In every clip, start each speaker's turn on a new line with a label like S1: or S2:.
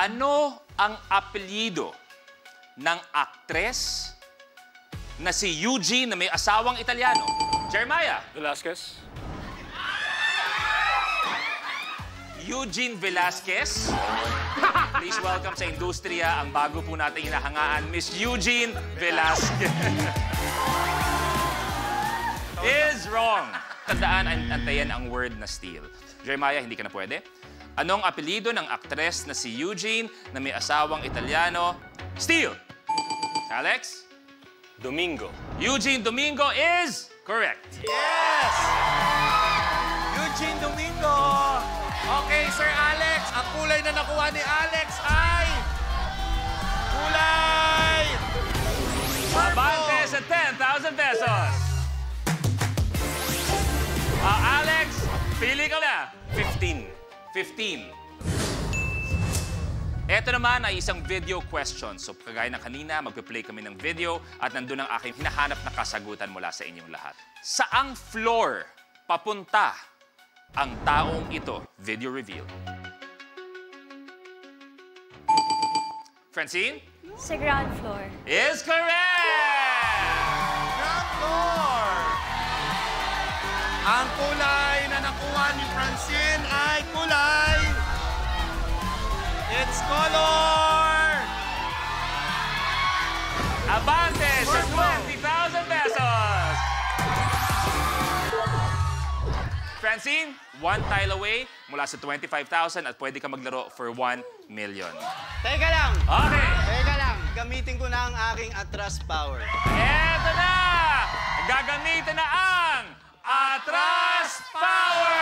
S1: Ano ang apelyido ng aktres na si Eugene na may asawang Italiano? Jeremiah.
S2: Velasquez.
S1: Eugene Velasquez. Please welcome sa industriya ang bago po nating hinahangaan, Miss Eugene Velasquez. Is wrong. Tandaan, antayan ang word na steal. Jeremiah, hindi ka na pwede. Anong apelyido ng aktres na si Eugene na may asawang Italiano? Steal. Alex?
S2: Domingo.
S1: Eugene Domingo is correct.
S3: Yes! Eugene Domingo! Okay, Sir Alex, ang kulay na nakuha ni Alex ay... Kulay!
S1: Abante sa 10,000 pesos. Alex, pili ka na.
S2: 15.
S1: 15. Ito naman ay isang video question. So, kagaya ng kanina, magpe-play kami ng video at nandun ang aking hinahanap na kasagutan mula sa inyong lahat. Saang floor papunta ang taong ito? Video reveal. Francine?
S4: Sa ground floor.
S1: Is correct!
S3: Ground floor! Ang kulay na nakuha ni Francine ay kulay... It's color!
S1: Abante sa 20,000 pesos! Francine, one tile away mula sa 25,000 at pwede ka maglaro for 1 million.
S5: Teka lang!
S1: Okay!
S5: Teka lang! Gamitin ko na ang aking atras power.
S1: Eto na! Gagamitin na ang Atras Power!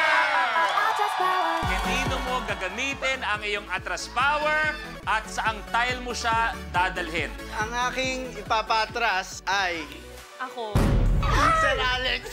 S4: Atras Power!
S1: Kanino mo gagamitin ang iyong Atras Power at saang tile mo siya dadalhin?
S5: Ang aking ipapatras ay...
S4: Ako.
S5: Sir Alex!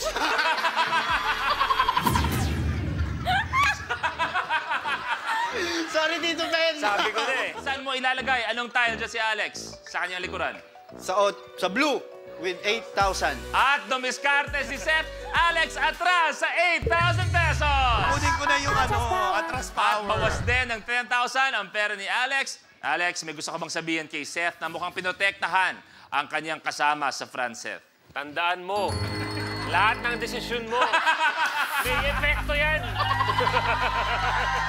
S5: Sorry, Tito Ben!
S1: Sabi ko na eh. Saan mo ilalagay? Anong tile dyan si Alex? Sa kanyang likuran?
S5: Sa blue with 8,000.
S1: At dumiskarte si Seth. Alex atras sa 8,000 pesos!
S3: Kunin ko na yung atras
S1: At
S3: power.
S1: bawas din ng 10,000 ang pera ni Alex. Alex, may gusto ka bang sabihin kay Seth na mukhang pinotektahan ang kanyang kasama sa France?
S2: Tandaan mo, lahat ng desisyon mo, may epekto yan.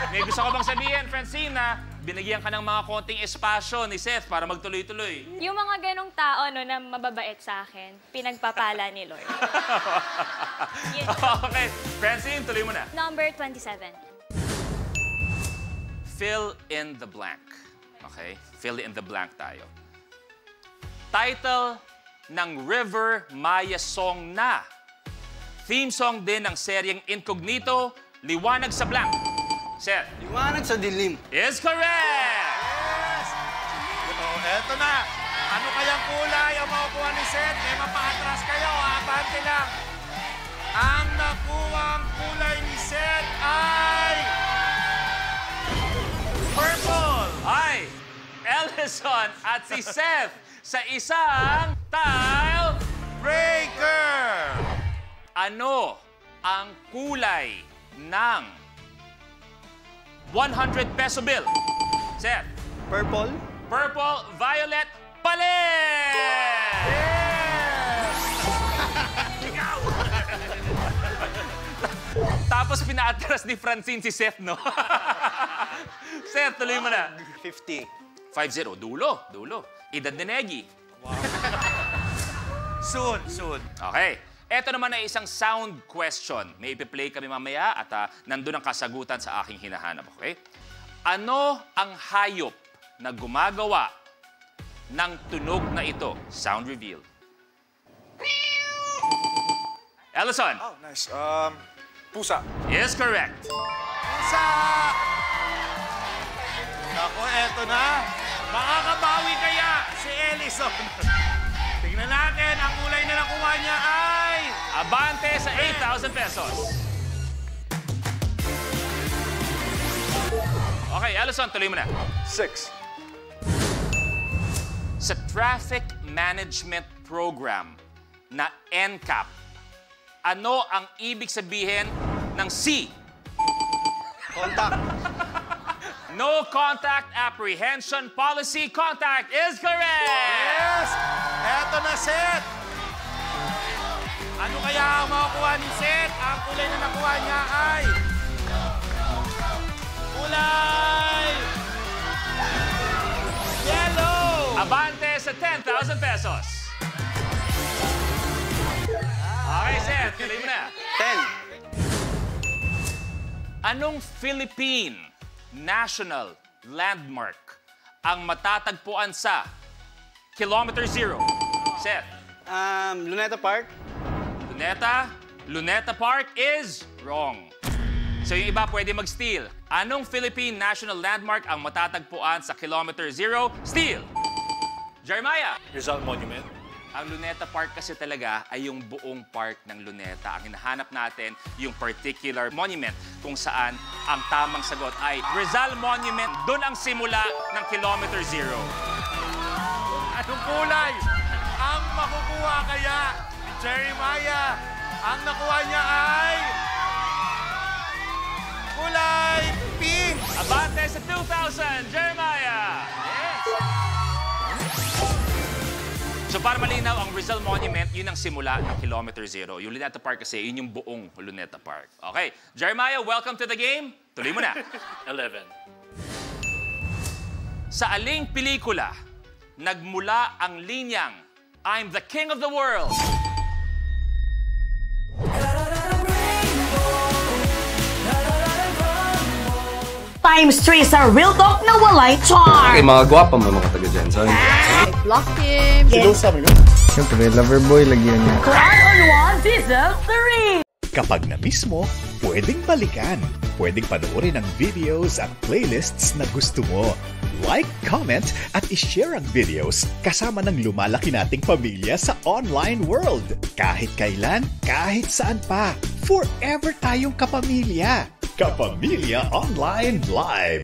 S1: May gusto ka bang sabihin, Francine, na binigyan ka ng mga konting espasyo ni Seth para magtuloy-tuloy?
S4: Yung mga ganong tao no, na mababait sa akin, pinagpapala ni Lord.
S1: Okay, Francine, tuloy mo na.
S4: Number 27.
S1: Fill in the blank. Okay? Fill in the blank tayo. Title ng River Maya song na. Theme song din ng seryeng Incognito, Liwanag sa Blank. Seth.
S5: Liwanag sa dilim.
S1: Is correct!
S3: Yes! Eto na. Ano kayang kulay ang makukuha ni Seth? Eh, mapaatras kayo. Abante lang. Ang nakuwang kulay ni Seth ay... Purple!
S1: Ay, Ellison at si Seth sa isang tile
S3: Breaker!
S1: Ano ang kulay ng 100 peso bill? Seth.
S5: Purple.
S1: Purple, violet, palit!
S3: Yes!
S1: Tapos pinaatras ni Francine si Seth, no? Seth, tuloy mo na.
S5: 50.
S1: 5-0. Dulo. Edad ni Negi.
S3: Soon.
S1: Okay. Ito naman ay isang sound question. May ipi-play kami mamaya at nandun ang kasagutan sa aking hinahanap. Okay? Ano ang hayop na gumagawa ng tunog na ito? Sound reveal. Ellison.
S6: Oh, nice. Pusa.
S1: Is correct.
S3: Sa... Naku, eto na. Makakabawi kaya si Ellison. Tingnan natin, ang kulay na nakuha niya ay...
S1: Abante sa 8,000 pesos. Okay, Ellison, tuloy mo na.
S6: 6.
S1: Sa Traffic Management Program na NCAP, ano ang ibig sabihin ng C?
S5: Contact.
S1: No contact apprehension policy. Contact is correct!
S3: Yes! Eto na, Seth! Ano kaya ang makukuha ni Seth? Ang kulay na nakuha niya ay... Kulay! Yellow!
S1: Abante sa 10,000 pesos. Okay, Seth, tuloy mo na.
S5: 10.
S1: Anong Philippine national landmark ang matatagpuan sa Kilometer Zero? Seth.
S5: Luneta Park.
S1: Luneta Park is wrong. So yung iba pwede mag-steal. Anong Philippine national landmark ang matatagpuan sa Kilometer Zero? Steal! Jeremiah.
S6: Rizal Monument.
S1: Ang Luneta Park kasi talaga ay yung buong park ng Luneta. Ang hinahanap natin yung particular monument kung saan ang tamang sagot ay Rizal Monument. Doon ang simula ng Kilometer Zero.
S3: Anong kulay ang makukuha kaya ni Jeremiah? Ang nakuha niya ay... Kulay pink!
S1: Abante sa 2,000, Jeremiah! Yes! So para malinaw, ang Rizal Monument, yun ang simula ng Kilometer Zero. Yung Luneta Park kasi, yun yung buong Luneta Park. Okay, Jeremiah, welcome to the game. Tuloy mo na.
S2: 11.
S1: Sa aling pelikula, nagmula ang linyang I'm the King of the World?
S7: Times 3 sa Real Talk na walay charm.
S8: Okay, mga gwapa mo mga taga-Jensen.
S9: Block him.
S10: Siyempre, lover boy lagi niya.
S7: Cry on 1 Season 3.
S11: Kapag na-miss mo, pwedeng balikan. Pwedeng panoorin ang videos at playlists na gusto mo. Like, comment, at ishare ang videos kasama ng lumalaki nating pamilya sa online world. Kahit kailan, kahit saan pa. Forever tayong kapamilya. Kapamilya Online Live.